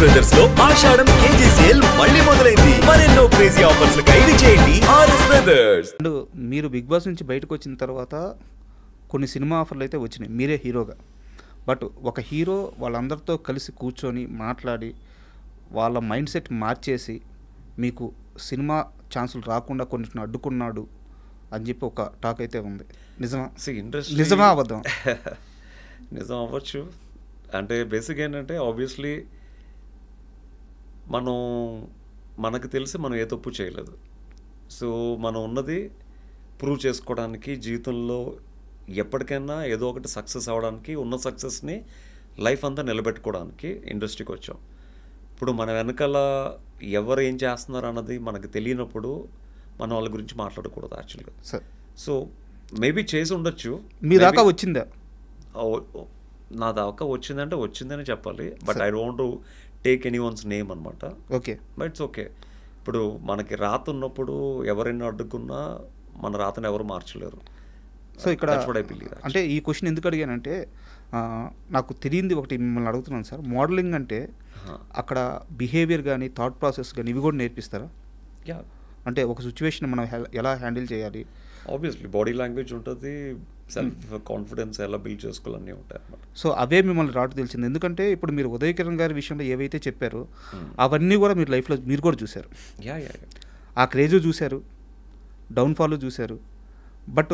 Brothers లో ఆషాఢం KG sale మళ్ళీ మొదలైంది. మరెన్నో క్రేజీ ఆఫర్స్ ఖైదీ చేయండి ఆర్ఎస్ బ్రదర్స్. మీరు బిగ్ బాస్ నుంచి బయటకు వచ్చిన తర్వాత కొన్ని సినిమా ఆఫర్లు అయితే వచ్చినాయి మీరే హీరోగా. బట్ ఒక హీరో వాళ్ళందరితో కలిసి కూర్చొని మాట్లాడి వాళ్ళ మైండ్ సెట్ మార్చేసి మీకు సినిమా ఛాన్సులు రాకుండా కొన్నిటిని అడ్డుకున్నాడు అని చెప్పి ఒక టాక్ అయితే ఉంది. నిజమా? నిజమా అబద్ధం? నిజం అవ్వచ్చు. అంటే బేసిక్ ఏంటంటే ఆబ్వియస్లీ మనకు తెలిసి మనం ఏ తప్పు చేయలేదు. సో మనం ఉన్నది ప్రూవ్ చేసుకోవడానికి, జీవితంలో ఎప్పటికైనా ఏదో ఒకటి సక్సెస్ అవ్వడానికి, ఉన్న సక్సెస్ని లైఫ్ అంతా నిలబెట్టుకోవడానికి ఇండస్ట్రీకి వచ్చాం. ఇప్పుడు మన వెనకాల ఎవరు ఏం చేస్తున్నారు అన్నది మనకు తెలియనప్పుడు మనం వాళ్ళ గురించి మాట్లాడకూడదు యాక్చువల్గా. సో మేబీ చేసి ఉండొచ్చు. మీ దాకా వచ్చిందా? నా దాకా వచ్చిందంటే వచ్చిందని చెప్పాలి. But I don't to take any one's name అనమాట. Okay, but it's okay. ఇప్పుడు మనకి రాత ఉన్నప్పుడు ఎవరైనా అడ్డుకున్నా మన రాతను ఎవరు మార్చలేరు. సో ఇక్కడ అంటే ఈ క్వశ్చన్ ఎందుకు అడిగానంటే నాకు తెలియంది ఒకటి మిమ్మల్ని అడుగుతున్నాను సార్. మోడలింగ్ అంటే అక్కడ బిహేవియర్ కానీ థాట్ ప్రాసెస్ కానీ ఇవి కూడా నేర్పిస్తారా? యా, అంటే ఒక సిచ్యువేషన్ మనం ఎలా హ్యాండిల్ చేయాలి? ఆబ్వియస్లీ బాడీ లాంగ్వేజ్ ఉంటుంది, సెల్ఫ్ కాన్ఫిడెన్స్ ఎలా బిల్డ్ చేసుకోవాలన్నీ ఉంటాయి అన్నమాట. సో అవే మిమ్మల్ని రాటు తెలిసింది. ఎందుకంటే ఇప్పుడు మీరు ఉదయ్ కిరణ్ గారి విషయంలో ఏవైతే చెప్పారో అవన్నీ కూడా మీరు లైఫ్లో మీరు కూడా చూశారు. యా యా, ఆ క్రేజు చూశారు, డౌన్ఫాల్ చూశారు, బట్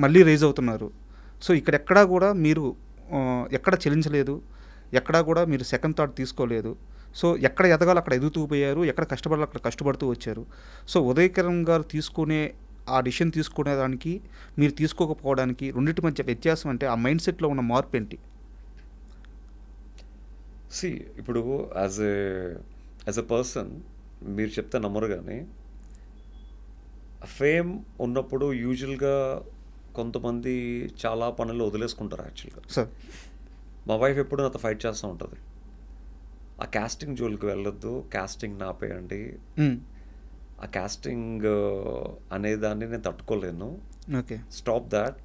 మళ్ళీ రైజ్ అవుతున్నారు. సో ఇక్కడెక్కడా కూడా మీరు ఎక్కడ చెల్లించలేదు, ఎక్కడా కూడా మీరు సెకండ్ థాట్ తీసుకోలేదు. సో ఎక్కడ ఎదగాలో అక్కడ ఎదుగుతూ పోయారు, ఎక్కడ కష్టపడాలో అక్కడ కష్టపడుతూ వచ్చారు. సో ఉదయ్ కిరణ్ గారు తీసుకునే ఆ డిసిషన్ తీసుకునేదానికి మీరు తీసుకోకపోవడానికి రెండింటి మధ్య వ్యత్యాసం అంటే ఆ మైండ్ సెట్లో ఉన్న మార్పు ఏంటి? సి ఇప్పుడు యాజ్ ఎ పర్సన్ మీరు చెప్తే నమ్మరు, కానీ ఫేమ్ ఉన్నప్పుడు యూజువల్గా కొంతమంది చాలా పనులు వదిలేసుకుంటారు యాక్చువల్గా. సార్ మా వైఫ్ ఎప్పుడు నాతో ఫైట్ చేస్తూ ఉంటుంది. ఆ కాస్టింగ్ జోలికి వెళ్ళొద్దు, కాస్టింగ్ నాపేయండి, ఆ కాస్టింగ్ అనే దాన్ని నేను తట్టుకోలేను, okay stop that.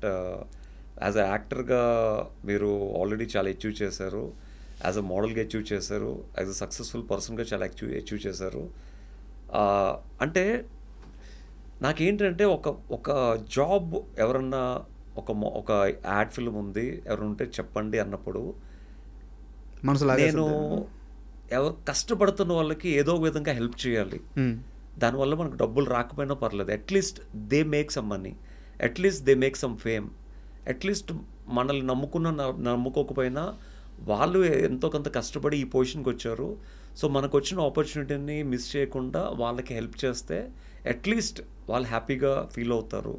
As a యాక్టర్గా మీరు ఆల్రెడీ చాలా అచీవ్ చేశారు, యాజ్ అ మోడల్గా అచీవ్ చేశారు, యాజ్ అ సక్సెస్ఫుల్ పర్సన్గా చాలా అచీవ్ చేశారు. అంటే నాకేంటంటే ఒక జాబ్ ఎవరన్నా ఒక యాడ్ ఫిల్మ్ ఉంది ఎవరు ఉంటే చెప్పండి అన్నప్పుడు నేను ఎవరు కష్టపడుతున్న వాళ్ళకి ఏదో విధంగా హెల్ప్ చేయాలి. దానివల్ల మనకు డబ్బులు రాకపోయినా పర్లేదు, at least they make some money, at least they make some fame, at least మనల్ని నమ్ముకోకపోయినా వాళ్ళు ఎంతో కొంత కష్టపడి ఈ పొజిషన్కి వచ్చారు. సో మనకు వచ్చిన ఆపర్చునిటీని మిస్ చేయకుండా వాళ్ళకి హెల్ప్ చేస్తే అట్లీస్ట్ వాళ్ళు హ్యాపీగా ఫీల్ అవుతారు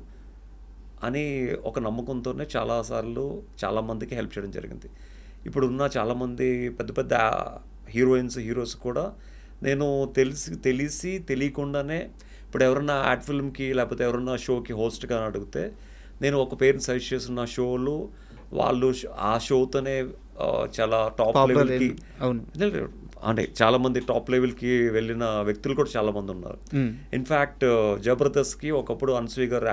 అని ఒక నమ్మకంతోనే చాలాసార్లు చాలామందికి హెల్ప్ చేయడం జరిగింది. ఇప్పుడున్న చాలామంది పెద్ద పెద్ద హీరోస్ కూడా నేను తెలియకుండానే ఇప్పుడు ఎవరన్నా యాడ్ ఫిల్మ్కి లేకపోతే ఎవరన్నా షోకి హోస్ట్గా అడిగితే నేను ఒక పేరుని సజెస్ట్ చేసిన షోలు వాళ్ళు ఆ షోతోనే చాలా టాప్ లెవెల్కి, అంటే చాలామంది టాప్ లెవెల్కి వెళ్ళిన వ్యక్తులు కూడా చాలామంది ఉన్నారు. ఇన్ఫ్యాక్ట్ జబర్దస్త్కి ఒకప్పుడు అనసూయ గారు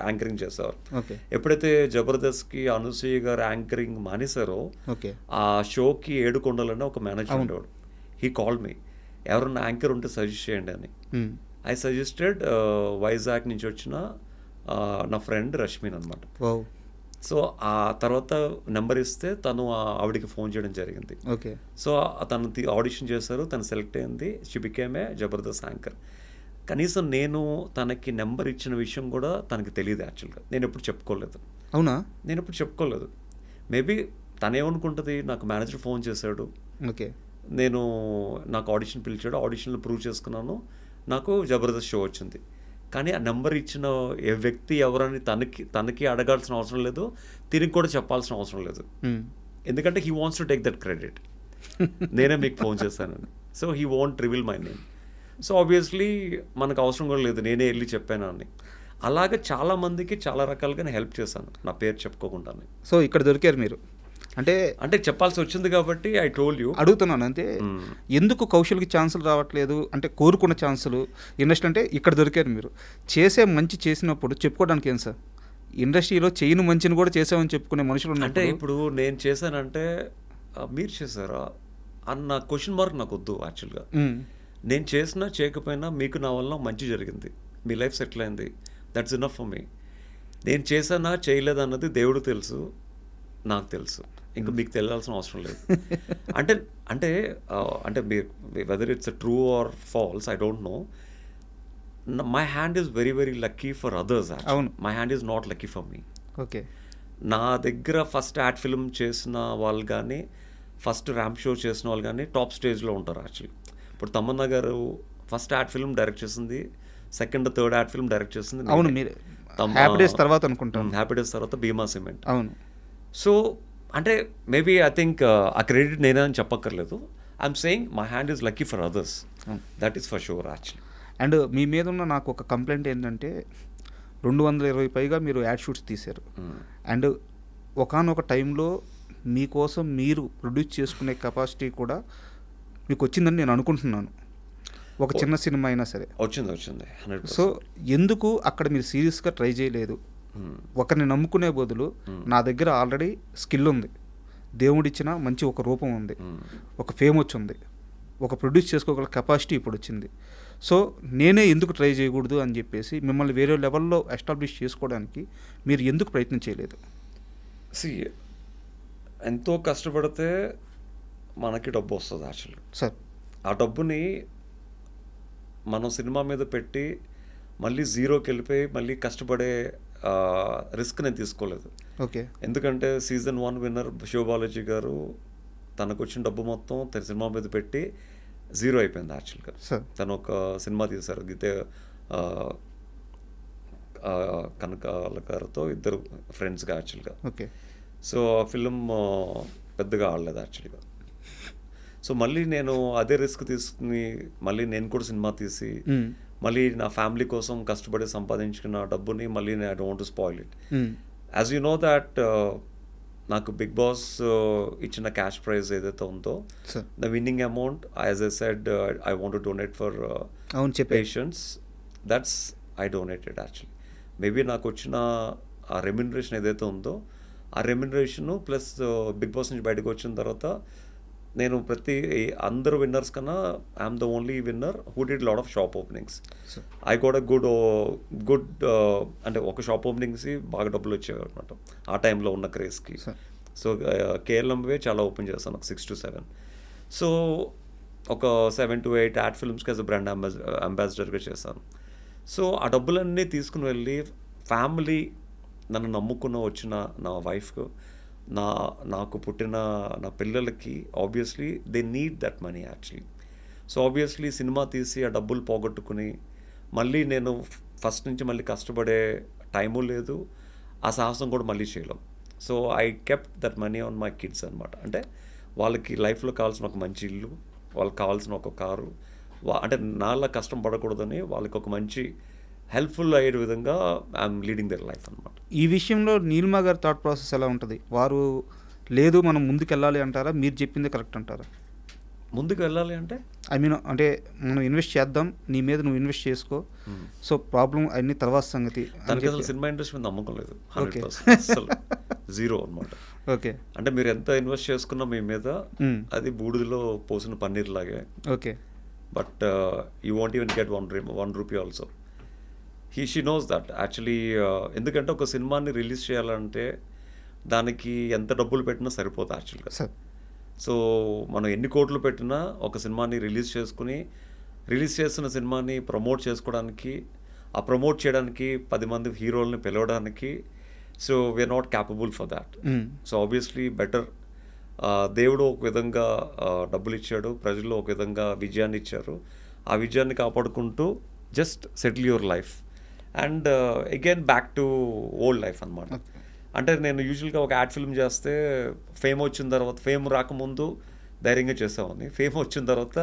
యాంకరింగ్ చేశారు. ఎప్పుడైతే జబర్దస్త్కి అనసూయ గారు యాంకరింగ్ మానేశారో ఆ షోకి ఏడుకొండలని ఒక మేనేజర్ ఉండేవాడు. హీ కాల్డ్ మీ, ఎవరన్నా యాంకర్ ఉంటే సజెస్ట్ చేయండి అని. ఐ సజెస్టెడ్ వైజాగ్ నుంచి వచ్చిన నా ఫ్రెండ్ రష్మిన్ అనమాట. సో ఆ తర్వాత నెంబర్ ఇస్తే తను ఆవిడికి ఫోన్ చేయడం జరిగింది. సో తను ఆడిషన్ చేశారు, తను సెలెక్ట్ అయింది, she became a Jabardasth anchor. కనీసం నేను తనకి నెంబర్ ఇచ్చిన విషయం కూడా తనకి తెలియదు యాక్చువల్గా. నేను ఎప్పుడు చెప్పుకోలేదు. అవునా? నేను ఎప్పుడు చెప్పుకోలేదు. మేబీ తనేమనుకుంటుంది, నాకు మేనేజర్ ఫోన్ చేశాడు, నాకు ఆడిషన్ పిలిచాడు, ఆడిషన్లో ప్రూవ్ చేసుకున్నాను, నాకు జబర్దస్త్ షో వచ్చింది. కానీ ఆ నెంబర్ ఇచ్చిన ఏ వ్యక్తి ఎవరని తనకి అడగాల్సిన అవసరం లేదు, తిరిగి కూడా చెప్పాల్సిన అవసరం లేదు. ఎందుకంటే he wants to take that credit, నేనే మీకు ఫోన్ చేశానని. So he want reveal my name. So obviously మనకు అవసరం కూడా లేదు, నేనే వెళ్ళి చెప్పాను అని. అలాగే చాలామందికి చాలా రకాలుగా నేను హెల్ప్ చేశాను నా పేరు చెప్పుకోకుండానే. సో ఇక్కడ దొరికారు మీరు, అంటే చెప్పాల్సి వచ్చింది కాబట్టి ఐ టోల్డ్ యూ. అడుగుతున్నాను అంతే, ఎందుకు కౌశల్కి ఛాన్సులు రావట్లేదు అంటే కోరుకున్న ఛాన్సులు ఇండస్ట్రీ అంటే ఇక్కడ దొరికారు మీరు. చేసే మంచి చేసినప్పుడు చెప్పుకోవడానికి ఏం సార్, ఇండస్ట్రీలో చేయను మంచిని కూడా చేసామని చెప్పుకునే మనుషులు అంటే ఇప్పుడు నేను చేశానంటే మీరు చేశారా అన్న క్వశ్చన్ మార్క్ నాకు వద్దు యాక్చువల్గా. నేను చేసినా చేయకపోయినా మీకు నా వల్ల మంచి జరిగింది, మీ లైఫ్ సెటిల్ అయింది, దట్స్ ఇనఫ్ ఫర్ మీ. నేను చేసానా చేయలేదు అన్నది దేవుడు తెలుసు, నాకు తెలుసు, ఇంకా మీకు తెలియాల్సిన అవసరం లేదు. అంటే అంటే అంటే మీరు whether it's true or false I don't know. My hand is very very lucky for others. My hand is not lucky for me. Okay. నా దగ్గర ఫస్ట్ యాడ్ ఫిల్మ్ చేసిన వాళ్ళు కానీ, ఫస్ట్ ర్యాంప్ షో చేసిన వాళ్ళు కానీ టాప్ స్టేజ్లో ఉంటారు యాక్చువల్లీ. ఇప్పుడు తమన్నా గారు ఫస్ట్ యాడ్ ఫిల్మ్ డైరెక్ట్ చేసింది, second third ad film direct చేసింది. అవును, మీరు హ్యాపీ డేస్ తర్వాత అనుకుంటాను. హ్యాపీ డేస్ తర్వాత భీమా సిమెంట్. అవును. సో అంటే మేబీ ఐ థింక్ ఆ క్రెడిట్ నేనే అని చెప్పక్కర్లేదు. I'm saying my hand is lucky for others, that is for sure actually. And మీ మీద ఉన్న నాకు ఒక కంప్లైంట్ ఏంటంటే 220 పైగా మీరు యాడ్ షూట్స్ తీశారు. అండ్ ఒకానొక టైంలో మీకోసం మీరు ప్రొడ్యూస్ చేసుకునే కెపాసిటీ కూడా మీకు వచ్చిందని నేను అనుకుంటున్నాను, ఒక చిన్న సినిమా అయినా సరే. వచ్చింది. సో ఎందుకు అక్కడ మీరు సీరియస్గా ట్రై చేయలేదు? ఒకరిని నమ్ముకునే బదులు నా దగ్గర ఆల్రెడీ స్కిల్ ఉంది, దేవుడిచ్చిన మంచి ఒక రూపం ఉంది, ఒక ఫేమ్ వచ్చింది, ఒక ప్రొడ్యూస్ చేసుకోగల కెపాసిటీ ఇప్పుడు వచ్చింది, సో నేనే ఎందుకు ట్రై చేయకూడదు అని చెప్పేసి మిమ్మల్ని వేరే లెవెల్లో ఎస్టాబ్లిష్ చేసుకోవడానికి మీరు ఎందుకు ప్రయత్నం చేయలేదు? ఎంతో కష్టపడితే మనకి డబ్బు వస్తుంది యాక్చువల్లీ. సార్ ఆ డబ్బుని మనం సినిమా మీద పెట్టి మళ్ళీ జీరోకి వెళ్ళిపోయి మళ్ళీ కష్టపడే రిస్క్ నేను తీసుకోలేదు. ఓకే. ఎందుకంటే సీజన్ 1 విన్నర్ శివబాలాజీ గారు తనకు వచ్చిన డబ్బు మొత్తం తన సినిమా మీద పెట్టి జీరో అయిపోయింది యాక్చువల్గా. తను ఒక సినిమా తీశారు గీతే కనకాల గారితో, ఇద్దరు ఫ్రెండ్స్గా యాక్చువల్గా. ఓకే. సో ఆ ఫిలిం పెద్దగా ఆడలేదు యాక్చువల్గా. సో మళ్ళీ నేను అదే రిస్క్ తీసుకుని మళ్ళీ నేను కూడా సినిమా తీసి మళ్ళీ నా ఫ్యామిలీ కోసం కష్టపడి సంపాదించుకున్న డబ్బుని మళ్ళీ నేను I don't spoil it. As you know that నాకు బిగ్ బాస్ ఇచ్చిన క్యాష్ ప్రైజ్ ఏదైతే ఉందో, the winning amount as I said I want to donate for patients, that's I donated actually. Maybe నాకు వచ్చిన ఆ రెమ్యునరేషన్ ఏదైతే ఉందో ఆ రెమ్యునరేషను ప్లస్ బిగ్ బాస్ నుంచి బయటకు వచ్చిన తర్వాత నేను అందరు విన్నర్స్ కన్నా I'm the only winner who did lot of shop openings. I got a good అంటే ఒక షాప్ ఓపెనింగ్స్ బాగా డబ్బులు వచ్చేవి అనమాట ఆ టైంలో ఉన్న క్రేజ్కి. సో కేఎల్ఎంవే చాలా ఓపెన్ చేస్తాను, ఒక 6 to 7. సో ఒక 7 to 8 యాడ్ ఫిల్మ్స్కి యాజ్ అ బ్రాండ్ అంబాసిడర్గా చేశాను. సో ఆ డబ్బులన్నీ తీసుకుని వెళ్ళి ఫ్యామిలీ నన్ను నమ్ముకున్న వచ్చిన నా వైఫ్కు, నాకు పుట్టిన నా పిల్లలకి obviously they need that money actually. So obviously cinema తీసి ఆ డబ్బులు పోగొట్టుకుని మళ్ళీ నేను ఫస్ట్ నుంచి మళ్ళీ కష్టపడే టైము లేదు, ఆ సాహసం కూడా మళ్ళీ చేయలేం. So I kept that money on my kids అనమాట. అంటే వాళ్ళకి లైఫ్లో కావాల్సిన ఒక మంచి ఇల్లు, వాళ్ళకి కావాల్సిన ఒక కారు, అంటే నాలా కష్టం పడకూడదని వాళ్ళకి ఒక మంచి హెల్ప్ఫుల్ అయ్యే విధంగా ఐఎమ్ లీడింగ్ దర్ లైఫ్ అనమాట. ఈ విషయంలో నీలిమా గారి థాట్ ప్రాసెస్ ఎలా ఉంటుంది? వారు లేదు మనం ముందుకు వెళ్ళాలి అంటారా, మీరు చెప్పింది కరెక్ట్ అంటారా? ముందుకు వెళ్ళాలి అంటే ఐ మీన్ అంటే మనం ఇన్వెస్ట్ చేద్దాం, నీ మీద నువ్వు ఇన్వెస్ట్ చేసుకో, సో ప్రాబ్లం అన్ని తర్వాత సంగతి. దానికి అసలు సినిమా ఇండస్ట్రీ మీద నమ్మకం లేదు, 100% అసలు జీరో అనమాట. ఓకే. అంటే మీరు ఎంత ఇన్వెస్ట్ చేసుకున్నా మీ మీద అది బూడిదలో పోసిన పన్నీర్ లాగే. Okay. But you want even get 1 rupee also. She knows that actually. ఎందుకంటే ఒక సినిమాని రిలీజ్ చేయాలంటే దానికి ఎంత డబ్బులు పెట్టినా సరిపోతుంది యాక్చువల్గా. సో మనం ఎన్ని కోట్లు పెట్టినా ఒక సినిమాని రిలీజ్ చేసిన సినిమాని ప్రమోట్ చేసుకోవడానికి, ఆ ప్రమోట్ చేయడానికి 10 మంది హీరోల్ని పిలవడానికి, so we're not capable for that. So obviously better దేవుడు ఒక విధంగా డబ్బులు ఇచ్చాడు, ప్రజలు ఒక విధంగా విజయాన్ని ఇచ్చారు, ఆ విజయాన్ని కాపాడుకుంటూ just settle your life and again back to old life అనమాట. అంటే నేను యూజువల్గా ఒక యాడ్ ఫిల్మ్ చేస్తే ఫేమ్ వచ్చిన తర్వాత, ఫేమ్ రాకముందు ధైర్యంగా చేసేవాడిని, ఫేమ్ వచ్చిన తర్వాత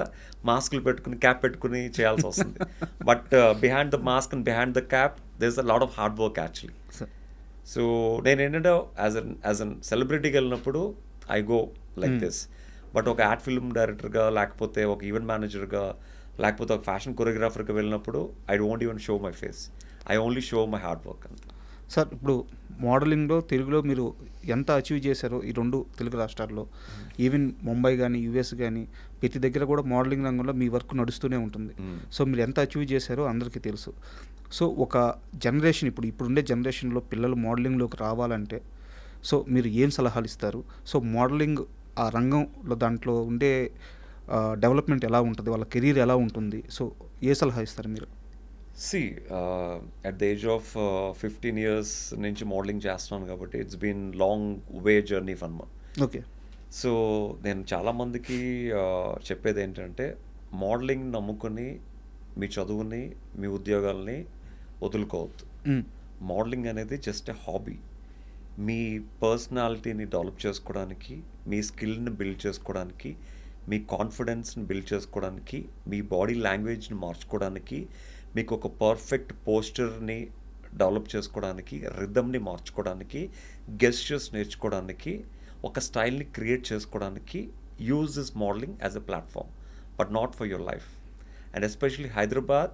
మాస్కులు పెట్టుకుని క్యాప్ పెట్టుకుని చేయాల్సి వస్తుంది. But behind the mask and behind the cap there is a lot of hard work actually. So నేను ఏంటంటే యాజ్ అన్ సెలబ్రిటీకి వెళ్ళినప్పుడు I go like this. But ఒక యాడ్ ఫిల్మ్ డైరెక్టర్గా, లేకపోతే ఒక ఈవెంట్ మేనేజర్గా, లేకపోతే ఒక ఫ్యాషన్ కొరియోగ్రాఫర్గా వెళ్ళినప్పుడు I don't even show my face, I only show my hard work అంతే. సార్ ఇప్పుడు మోడలింగ్లో తెలుగులో మీరు ఎంత అచీవ్ చేశారో ఈ 2 తెలుగు రాష్ట్రాల్లో, ఈవెన్ ముంబై కానీ యూఎస్ కానీ ప్రతి దగ్గర కూడా మోడలింగ్ రంగంలో మీ వర్క్ నడుస్తూనే ఉంటుంది. సో మీరు ఎంత అచీవ్ చేశారో అందరికీ తెలుసు. సో ఒక జనరేషన్ ఇప్పుడుండే జనరేషన్లో పిల్లలు మోడలింగ్లోకి రావాలంటే సో మీరు ఏం సలహాలు ఇస్తారు? సో మోడలింగ్ ఆ రంగంలో దాంట్లో ఉండే డెవలప్మెంట్ ఎలా ఉంటుంది, వాళ్ళ కెరీర్ ఎలా ఉంటుంది, సో ఏ సలహా ఇస్తారు మీరు? See at the age of 15 years నుంచి మోడలింగ్ చేస్తున్నాను కాబట్టి it's been long way journey for man. Okay. So నేను చాలామందికి చెప్పేది ఏంటంటే మోడలింగ్ నమ్ముకొని మీ చదువుని మీ ఉద్యోగాల్ని వదులుకోవద్దు. మోడలింగ్ అనేది జస్ట్ ఎ హాబీ. మీ పర్సనాలిటీని డెవలప్ చేసుకోవడానికి, మీ స్కిల్ని బిల్డ్ చేసుకోవడానికి, మీ కాన్ఫిడెన్స్ని బిల్డ్ చేసుకోవడానికి, మీ బాడీ లాంగ్వేజ్ని మార్చుకోవడానికి, మీకు ఒక పర్ఫెక్ట్ పోస్చర్ని డెవలప్ చేసుకోవడానికి, రిథమ్ని మార్చుకోవడానికి, గెస్చర్స్ నేర్చుకోవడానికి, ఒక స్టైల్ని క్రియేట్ చేసుకోవడానికి use this modelling as a platform, but not for your life. And especially Hyderabad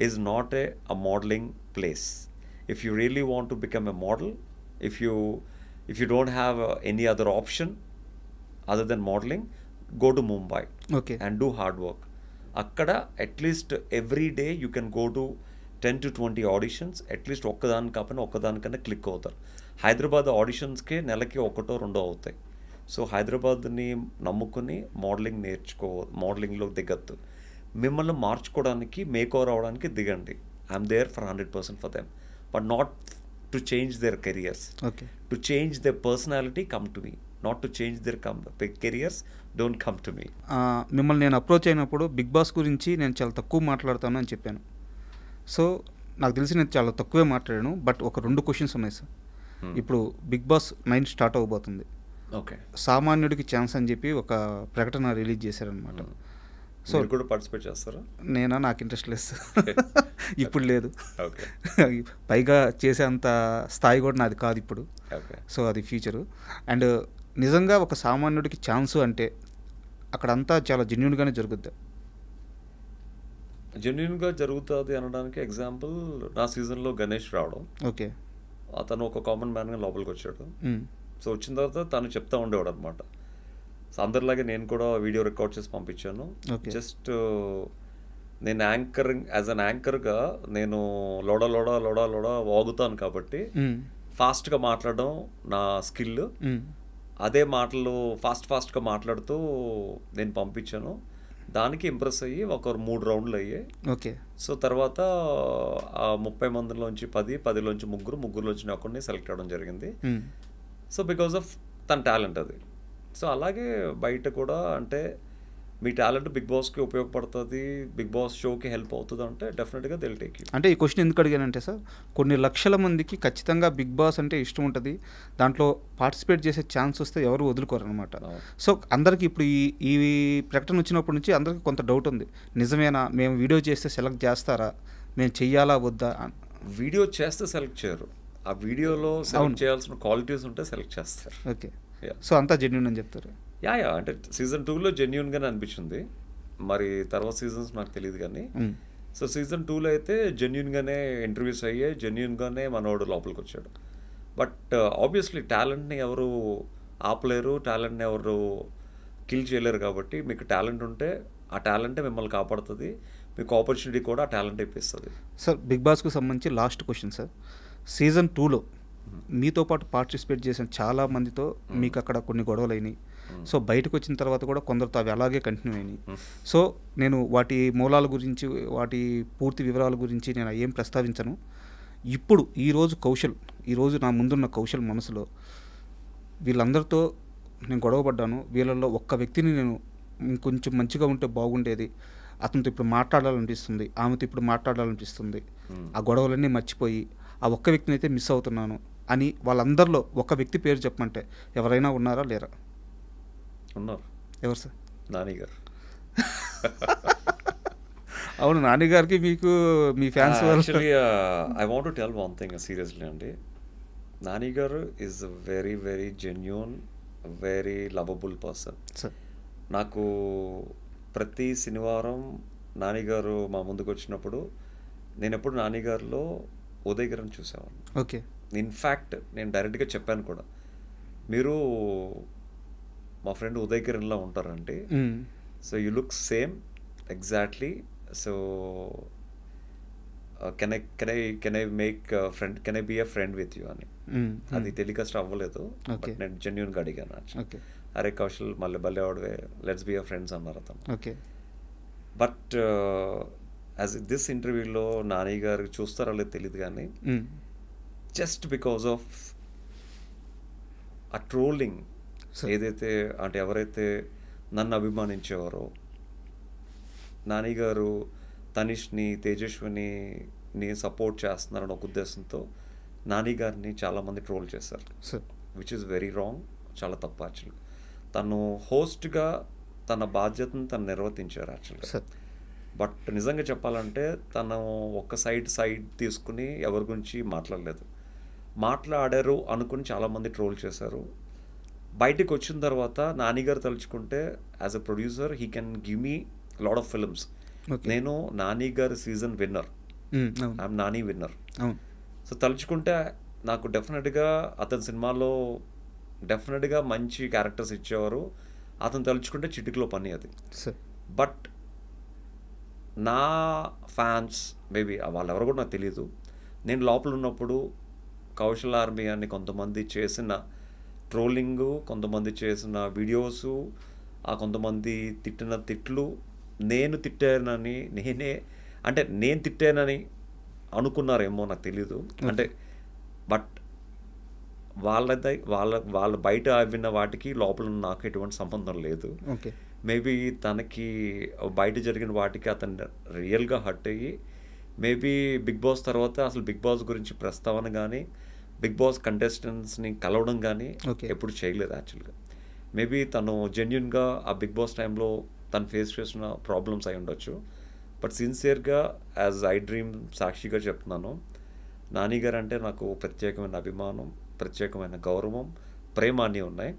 is not a modeling place. If you really want to become a model, if you don't have any other option other than modeling, go to Mumbai. Okay. And do hard work. అక్కడ at least every day you can go to 10 to 20 auditions. At least ఒక్కదానికన్నా click అవుతారు. హైదరాబాద్ ఆడిషన్స్కే నెలకి 1-2 అవుతాయి. So హైదరాబాద్ని నమ్ముకుని మోడలింగ్లో దిగద్దు. మిమ్మల్ని మార్చుకోవడానికి, మేక్ ఓవర్ అవ్వడానికి దిగండి. I'm there for 100% for them, but not to change their careers. Okay. To change their personality, come to me. Not to change their careers, don't come to me. మిమ్మల్ని నేను approach అయినప్పుడు big boss గురించి నేను చాలా తక్కువ మాట్లాడతాను అని చెప్పాను. సో నాకు తెలిసి నేను చాలా తక్కువే మాట్లాడాను. బట్ ఒక 2 క్వశ్చన్స్ ఉన్నాయి సార్. ఇప్పుడు బిగ్ బాస్ 9 స్టార్ట్ అవ్వబోతుంది. ఓకే. సామాన్యుడికి ఛాన్స్ అని చెప్పి ఒక ప్రకటన రిలీజ్ చేశారనమాట. సో కూడా పార్టిసిపేట్ చేస్తారా? నాకు ఇంట్రెస్ట్ లేదు సార్. ఇప్పుడు లేదు. ఓకే. పైగా చేసే అంత స్థాయి కూడా నాది కాదు ఇప్పుడు. ఓకే. సో అది ఫ్యూచరు. అండ్ నిజంగా ఒక సామాన్యుడికి ఛాన్సు అంటే అక్కడంతా చాలా జెన్యూన్గానే జరుగుద్ది. జెన్యున్గా జరుగుతుంది అనడానికి ఎగ్జాంపుల్ నా సీజన్లో గణేష్ రావడం. ఓకే. అతను ఒక కామన్ మ్యాన్గా లోపలికి వచ్చాడు. సో వచ్చిన తర్వాత తను చెప్తా ఉండేవాడు అనమాట. సో అందరిలాగే నేను కూడా వీడియో రికార్డ్ చేసి పంపించాను. జస్ట్ నేను యాజ్ అన్ యాంకర్గా నేను లోడా లోడా లోడా లోడా వాగుతాను కాబట్టి ఫాస్ట్గా మాట్లాడడం నా స్కిల్. అదే మాటలు ఫాస్ట్గా మాట్లాడుతూ నేను పంపించాను. దానికి ఇంప్రెస్ అయ్యి ఒక 3 రౌండ్లు అయ్యాయి. ఓకే. సో తర్వాత 30 మందిలోంచి 10లోంచి ముగ్గురులోంచి ఒకరిని సెలెక్ట్ అవ్వడం జరిగింది. సో బికాజ్ ఆఫ్ తన టాలెంట్ అది. సో అలాగే బయట కూడా అంటే మీ టాలెంట్ బిగ్ బాస్కి ఉపయోగపడుతుంది, బిగ్ బాస్ షోకి హెల్ప్ అవుతుంది అంటే డెఫినెట్గా దిల్ టేక్ యూ. అంటే ఈ క్వశ్చన్ ఎందుకు అడిగానంటే సార్, కొన్ని లక్షల మందికి ఖచ్చితంగా బిగ్ బాస్ అంటే ఇష్టం ఉంటుంది. దాంట్లో పార్టిసిపేట్ చేసే ఛాన్స్ వస్తే ఎవరు వదులుకోరు అనమాట. సో అందరికీ ఇప్పుడు ఈ ప్రకటన వచ్చినప్పటి నుంచి అందరికీ కొంత డౌట్ ఉంది. నిజమేనా, మేము వీడియో చేస్తే సెలెక్ట్ చేస్తారా, మేము చెయ్యాలా వద్దా? వీడియో చేస్తే సెలెక్ట్ చేయరు. ఆ వీడియోలో సెలెక్ట్ చేయాల్సిన క్వాలిటీస్ ఉంటే సెలెక్ట్ చేస్తారు. ఓకే. సో అంతా జెన్యూన్ అని చెప్తారు. యా అంటే సీజన్ 2లో జెన్యూన్గానే అనిపించింది. మరి తర్వాత సీజన్స్ నాకు తెలియదు కానీ సో సీజన్ 2లో అయితే జెన్యూన్గానే ఇంటర్వ్యూస్ అయ్యాయి, జెన్యూన్గానే మనోడు లోపలికి వచ్చాడు. బట్ ఆబ్వియస్లీ టాలెంట్ని ఎవరు ఆపలేరు, టాలెంట్ని ఎవరు కిల్ చేయలేరు. కాబట్టి మీకు టాలెంట్ ఉంటే ఆ టాలెంటే మిమ్మల్ని కాపాడుతుంది, మీకు ఆపర్చునిటీ కూడా ఆ టాలెంట్ ఇప్పిస్తుంది. సార్ బిగ్ బాస్కు సంబంధించి లాస్ట్ క్వశ్చన్ సార్, సీజన్ 2లో మీతో పాటు పార్టిసిపేట్ చేసిన చాలా మందితో మీకు అక్కడ కొన్ని గొడవలు అయినాయి. సో బయటకు వచ్చిన తర్వాత కూడా కొందరితో అవి అలాగే కంటిన్యూ అయినాయి. సో నేను వాటి మూలాల గురించి, వాటి పూర్తి వివరాల గురించి నేను ఏం ప్రస్తావించను. ఇప్పుడు ఈరోజు నా ముందున్న కౌశల్ మనసులో వీళ్ళందరితో నేను గొడవపడ్డాను, వీళ్ళల్లో ఒక్క వ్యక్తిని నేను ఇంకొంచెం మంచిగా ఉంటే బాగుండేది, అతనితో ఇప్పుడు మాట్లాడాలనిపిస్తుంది, ఆమెతో ఇప్పుడు మాట్లాడాలనిపిస్తుంది, ఆ గొడవలన్నీ మర్చిపోయి ఆ ఒక్క వ్యక్తిని అయితే మిస్ అవుతున్నాను అని వాళ్ళందరిలో ఒక వ్యక్తి పేరు చెప్పమంటే ఎవరైనా ఉన్నారా లేరా? ఉన్నారు. ఎవరు సార్? నాని గారు. అవును, నాని గారికి మీకు మీ fans actually I want to tell one thing seriously అండి. నాని గారు is very very genuine, very lovable person. నాకు ప్రతి శనివారం నాని గారు మా ముందుకు వచ్చినప్పుడు నేను ఎప్పుడు నాని గారిలో ఉదయ్ గారిని చూసేవాడిని. ఓకే. ఇన్ఫ్యాక్ట్ నేను డైరెక్ట్గా చెప్పాను కూడా, మీరు మా ఫ్రెండ్ ఉదయ్ కిరణ్లా ఉంటారంటే, so you look same exactly, so can I make friend, can I be a friend with you అని. అది టెలికాస్ట్ అవ్వలేదు, బట్ నేను జెన్యున్గా అడిగాను. అరే కౌశల్ మళ్ళీ భలే ఆడవే, లెట్స్ బీ అ ఫ్రెండ్స్ అన్నారు అతను. బట్ యాజ్ దిస్ ఇంటర్వ్యూలో నాని గారు చూస్తారో లేదో తెలియదు కానీ, జస్ట్ బికాస్ ఆఫ్ ఆ ట్రోలింగ్ ఏదైతే అంటే ఎవరైతే నన్ను అభిమానించేవారో, నాని గారు తనిష్ని, తేజస్విని సపోర్ట్ చేస్తున్నారని ఒక ఉద్దేశంతో నాని గారిని చాలామంది ట్రోల్ చేశారు, విచ్ ఈస్ వెరీ రాంగ్, చాలా తప్పు. యాక్చువల్గా తను హోస్ట్గా తన బాధ్యతను తను నిర్వర్తించారు యాక్చువల్గా. బట్ నిజంగా చెప్పాలంటే తను ఒక సైడ్ తీసుకుని ఎవరి గురించి మాట్లాడలేదు. మాట్లాడారు అనుకుని చాలామంది ట్రోల్ చేశారు. బయటకు వచ్చిన తర్వాత నానిగారు తలుచుకుంటే as a producer he can give me lot of films. నేను నాని గారి season winner, I'm Nani winner. So తలుచుకుంటే నాకు డెఫినెట్గా అతని సినిమాలో డెఫినెట్గా మంచి క్యారెక్టర్స్ ఇచ్చేవారు. అతను తలుచుకుంటే చిటికలో పని అది. బట్ నా ఫ్యాన్స్ మేబీ వాళ్ళెవరు కూడా నాకు తెలియదు. నేను లోపల ఉన్నప్పుడు కౌశల్ ఆర్మీ అని కొంతమంది చేసిన ట్రోలింగు, కొంతమంది చేసిన వీడియోసు, ఆ కొంతమంది తిట్టిన తిట్లు, నేను తిట్టానని నేను తిట్టానని అనుకున్నారేమో నాకు తెలీదు. అంటే బట్ వాళ్ళ బయట విన్న వాటికి లోపల నాకు ఎటువంటి సంబంధం లేదు. మేబీ తనకి బయట జరిగిన వాటికి అతను రియల్గా హర్ట్ అయ్యి మేబీ బిగ్ బాస్ తర్వాత అసలు బిగ్ బాస్ గురించి ప్రస్తావన కానీ, బిగ్ బాస్ కంటెస్టెంట్స్ని కలవడం కానీ ఎప్పుడు చేయలేదు యాక్చువల్గా. మేబీ తను జెన్యున్గా ఆ బిగ్ బాస్ టైంలో తను ఫేస్ చేసిన ప్రాబ్లమ్స్ అయి ఉండొచ్చు. బట్ సిన్సియర్గా యాజ్ ఐ డ్రీమ్ సాక్షిగా చెప్తున్నాను, నాని గారు అంటే నాకు ప్రత్యేకమైన అభిమానం, ప్రత్యేకమైన గౌరవం, ప్రేమ అన్నీ ఉన్నాయి.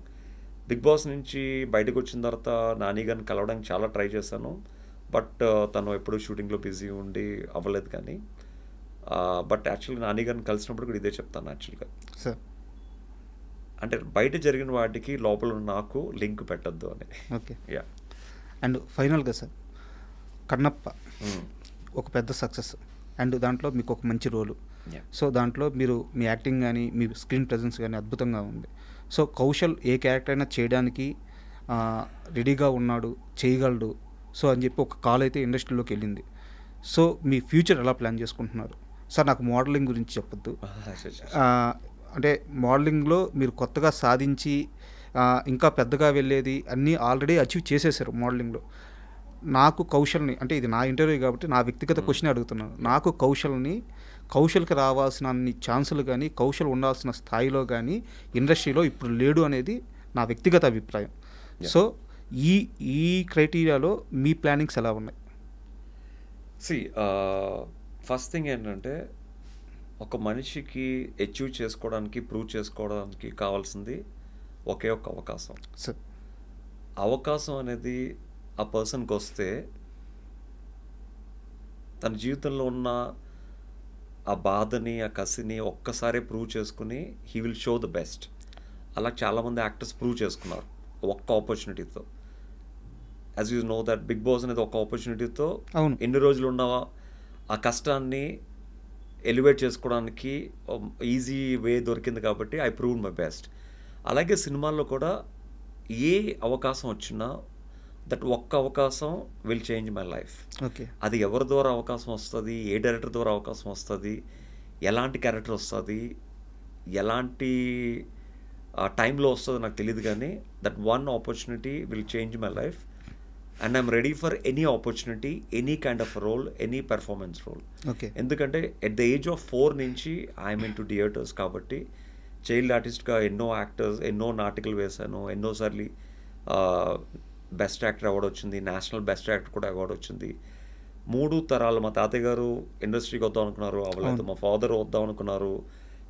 బిగ్ బాస్ నుంచి బయటకు వచ్చిన తర్వాత నాని గారిని కలవడానికి చాలా ట్రై చేశాను. బట్ తను ఎప్పుడూ షూటింగ్లో బిజీ ఉండి అవ్వలేదు. కానీ బట్ యాక్చువల్గా నాని గారిని కలిసినప్పుడు కూడా ఇదే చెప్తాను యాక్చువల్గా, అంటే బయట జరిగిన వాటికి లోపల నాకు లింక్ పెట్టద్దు అని. యా. అండ్ ఫైనల్గా సార్, కన్నప్ప ఒక పెద్ద సక్సెస్, అండ్ దాంట్లో మీకు ఒక మంచి రోలు. సో దాంట్లో మీరు మీ యాక్టింగ్ కానీ మీ స్క్రీన్ ప్రెజెన్స్ కానీ అద్భుతంగా ఉంది. సో కౌశల్ ఏ క్యారెక్టర్ అయినా చేయడానికి రెడీగా ఉన్నాడు, చేయగలడు. సో అని చెప్పి ఒక కాల్ అయితే ఇండస్ట్రీలోకి వెళ్ళింది. సో మీ ఫ్యూచర్ ఎలా ప్లాన్ చేసుకుంటున్నారు సార్? నాకు మోడలింగ్ గురించి చెప్పొద్దు, అంటే మోడలింగ్లో మీరు కొత్తగా సాధించి ఇంకా పెద్దగా వెళ్ళేది అన్నీ ఆల్రెడీ అచీవ్ చేసేసారు మోడలింగ్లో. నాకు కౌశల్ని, అంటే ఇది నా ఇంటర్వ్యూ కాబట్టి నా వ్యక్తిగత క్వశ్చన్ అడుగుతున్నాను, నాకు కౌశల్కి రావాల్సిన అన్ని ఛాన్సులు కానీ, కౌశల్ ఉండాల్సిన స్థాయిలో కానీ ఇండస్ట్రీలో ఇప్పుడు లేడు అనేది నా వ్యక్తిగత అభిప్రాయం. సో ఈ క్రైటీరియాలో మీ ప్లానింగ్స్ ఎలా ఉన్నాయి? ఫస్ట్ థింగ్ ఏంటంటే, ఒక మనిషికి అచీవ్ చేసుకోవడానికి, ప్రూవ్ చేసుకోవడానికి కావాల్సింది ఒకే ఒక్క అవకాశం. అవకాశం అనేది ఆ పర్సన్కి వస్తే తన జీవితంలో ఉన్న ఆ బాధని, ఆ కసిని ఒక్కసారి ప్రూవ్ చేసుకుని he will show the best. అలా చాలామంది యాక్టర్స్ ప్రూవ్ చేసుకున్నారు ఒక్క ఆపర్చునిటీతో. As you know that Bigg Boss అనేది ఒక ఆపర్చునిటీతో ఎన్ని రోజులు ఉన్నావా ఆ కష్టాన్ని ఎలివేట్ చేసుకోవడానికి ఈజీ వే దొరికింది కాబట్టి ఐ ప్రూవ్డ్ మై బెస్ట్. అలాగే సినిమాల్లో కూడా ఏ అవకాశం వచ్చినా దట్ ఒక్క అవకాశం విల్ చేంజ్ మై లైఫ్. అది ఎవరి ద్వారా అవకాశం వస్తుంది, ఏ డైరెక్టర్ ద్వారా అవకాశం వస్తుంది, ఎలాంటి క్యారెక్టర్ వస్తుంది, ఎలాంటి టైంలో వస్తుందో నాకు తెలియదు. కానీ that one opportunity will change my life and I'm ready for any opportunity, any kind of role, any performance role. ఎందుకంటే ఎట్ ద ఏజ్ ఆఫ్ 4 నుంచి ఐఎమ్ ఇన్ టు థియేటర్స్ కాబట్టి చైల్డ్ ఆర్టిస్ట్గా ఎన్నో నాటికలు వేశాను, ఎన్నోసార్లు బెస్ట్ యాక్టర్ అవార్డు వచ్చింది, national best actor కూడా అవార్డు వచ్చింది. 3 తరాలు, మా తాతయ్య గారు ఇండస్ట్రీకి వద్దాం అనుకున్నారు, అవ్వలేదు. మా ఫాదర్ వద్దాం అనుకున్నారు,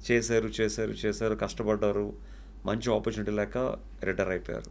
చేశారు, కష్టపడ్డారు, మంచి ఆపర్చునిటీ లేక రిటైర్ అయిపోయారు.